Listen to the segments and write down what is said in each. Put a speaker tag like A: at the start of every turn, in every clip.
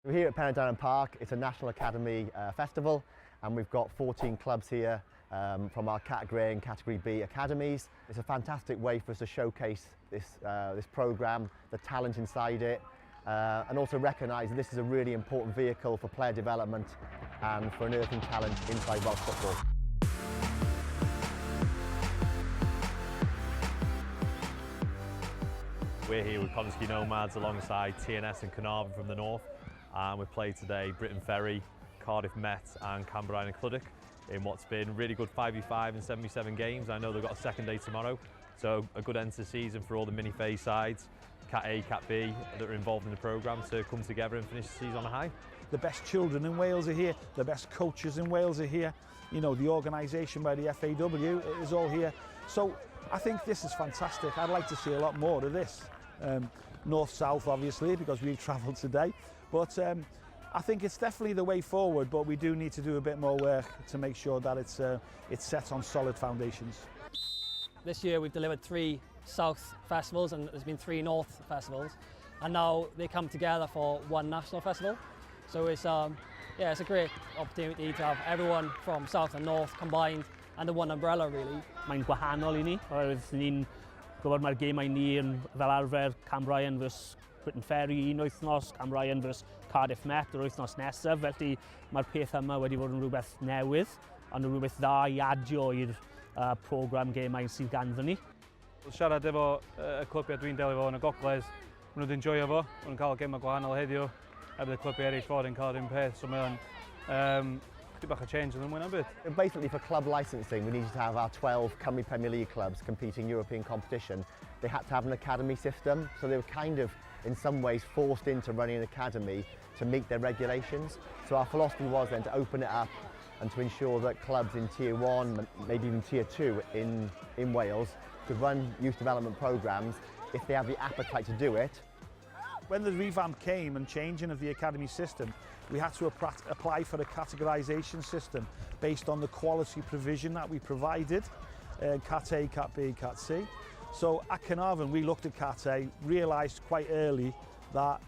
A: We're here at Penydarren Park. It's a National Academy festival, and we've got 14 clubs here from our Category A and Category B academies. It's a fantastic way for us to showcase this programme, the talent inside it, and also recognise that this is a really important vehicle for player development and for unearthing talent inside Welsh football.
B: We're here with Connolly Nomads alongside TNS and Carnarvon from the north, and we've played today Britain Ferry, Cardiff Met and Cambrian and Cludic in what's been really good 5v5 and 77 games. I know they've got a second day tomorrow, so a good end to the season for all the mini phase sides, Cat A, Cat B that are involved in the programme to come together and finish the season on a high.
C: The best children in Wales are here, the best coaches in Wales are here, you know, the organisation by the FAW is all here. So I think this is fantastic. I'd like to see a lot more of this. North-south obviously, because we've travelled today, but I think it's definitely the way forward, but we do need to do a bit more work to make sure that it's set on solid foundations.
D: This year we've delivered 3 South festivals and there's been 3 North festivals, and now they come together for one national festival. So it's a great opportunity to have everyone from South and North combined under one umbrella really.
E: Mae'n gwahanol I ni, oherwydd ni'n gwybod mae'r gemau ni yn fel arfer Cambrian vs Britain Ferry un wythnos, Cambrian vs Cardiff Met yr wythnos nesaf, felly mae'r peth yma wedi bod yn rhywbeth newydd, ond yn rhywbeth dda I adio i'r programme gemau sydd ganddo ni.
F: Siarad efo y clwbiau dwi'n delio efo yn y Gogledd, maen nhw'n enjoyo fo, maen nhw'n cael gemau gwahanol heddiw, heb y clwbiau eraill fod yn cael yr un peth, so mae o'n chydig bach a change yn ymwneud â bit.
A: Basically, for club licensing, we needed to have our 12 Cymru Premier League clubs competing European competition. They had to have an academy system, so they were kind of, in some ways, forced into running an academy to meet their regulations. So our philosophy was then to open it up and to ensure that clubs in Tier 1, maybe even Tier 2 in Wales, could run youth development programmes if they have the appetite to do it.
C: When the revamp came and changing of the academy system, we had to apply for a categorisation system based on the quality provision that we provided, Cat A, Cat B, Cat C. So at Carnarvon we looked at Cat A, realised quite early that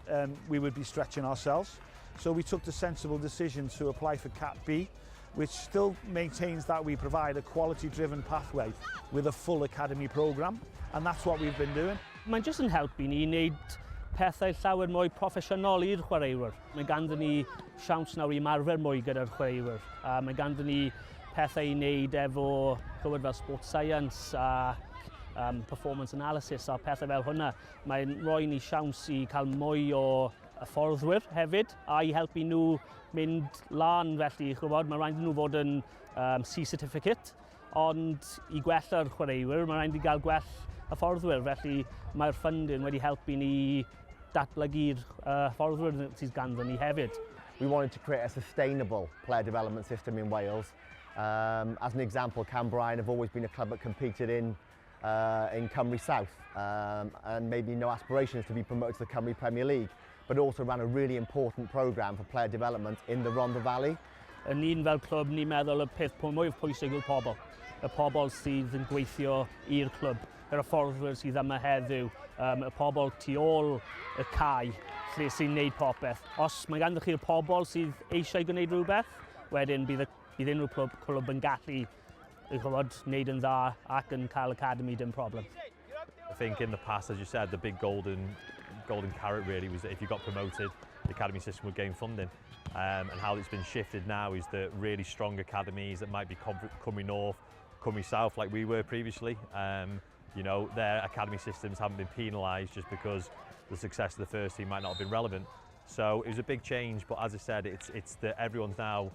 C: we would be stretching ourselves. So we took the sensible decision to apply for Cat B, which still maintains that we provide a quality-driven pathway with a full academy programme, and that's what we've been doing.
E: Mae'n jyst yn helpu ni wneud pethau llawer mwy proffesiynol i'r chwaraewyr. Mae ganddo ni siawns nawr I ymarfer mwy gyda'r chwaraewyr. Mae ganddo ni pethau I wneud efo clywed fel sports science a performance analysis a pethau fel hwnna. Mae'n rhoi ni siawns I cael mwy o hyfforddwyr hefyd a I helpu nhw mynd lan felly. Chwbod, mae rhaid nhw fod yn C certificate, ond I gwella'r chwaraewyr mae rhaid I gael gwell hyfforddwyr, felly mae'r funding wedi helpu ni datblygu'r hyfforddwyr sydd ganddo ni hefyd.
A: We wanted to create a sustainable player development system in Wales. As an example, Cambrian have always been a club that competed in Cymru South and maybe no aspirations to be promoted to the Cymru Premier League, but also ran a really important programme for player development in the Rhondda Valley.
E: Ni'n fel clwb, ni'n meddwl y peth mwyaf pwysig yw'r pobl. Y pobl sydd yn gweithio i'r clwb, yr hyfforddwyr sydd yma heddiw, y pobl tu ôl y cae lle sy'n gwneud popeth. Os mae ganddo chi'r pobl sydd eisiau gwneud rhywbeth, wedyn bydd unrhyw clwb yn gallu wneud yn dda ac yn cael academy, dim problem.
B: I think in the past, as you said, the big golden carrot really was that if you got promoted, the academy system would gain funding. And how it's been shifted now is that really strong academies that might be Cymru North, Cymru South like we were previously, you know, their academy systems haven't been penalised just because the success of the first team might not have been relevant. So it was a big change, but as I said, it's that everyone's now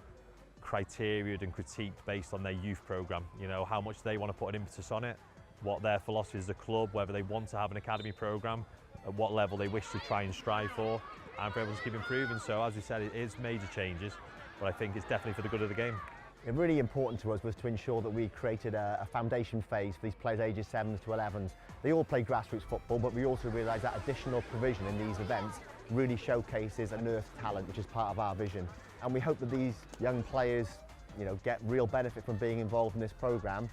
B: criteriaed and critiqued based on their youth programme, you know, how much they want to put an impetus on it, what their philosophy is as a club, whether they want to have an academy programme, at what level they wish to try and strive for, and for everyone to keep improving. So as we said, it is major changes, but I think it's definitely for the good of the game.
A: Really important to us was to ensure that we created a foundation phase for these players ages 7s to 11s. They all play grassroots football, but we also realised that additional provision in these events really showcases and unearths talent, which is part of our vision. And we hope that these young players, you know, get real benefit from being involved in this programme,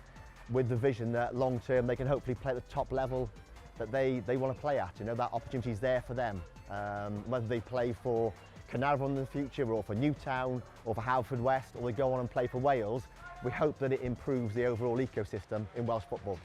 A: with the vision that long term they can hopefully play at the top level that they want to play at. You know, that opportunity is there for them. Whether they play for Caernarfon in the future, or for Newtown, or for Haverfordwest, or they go on and play for Wales, we hope that it improves the overall ecosystem in Welsh football.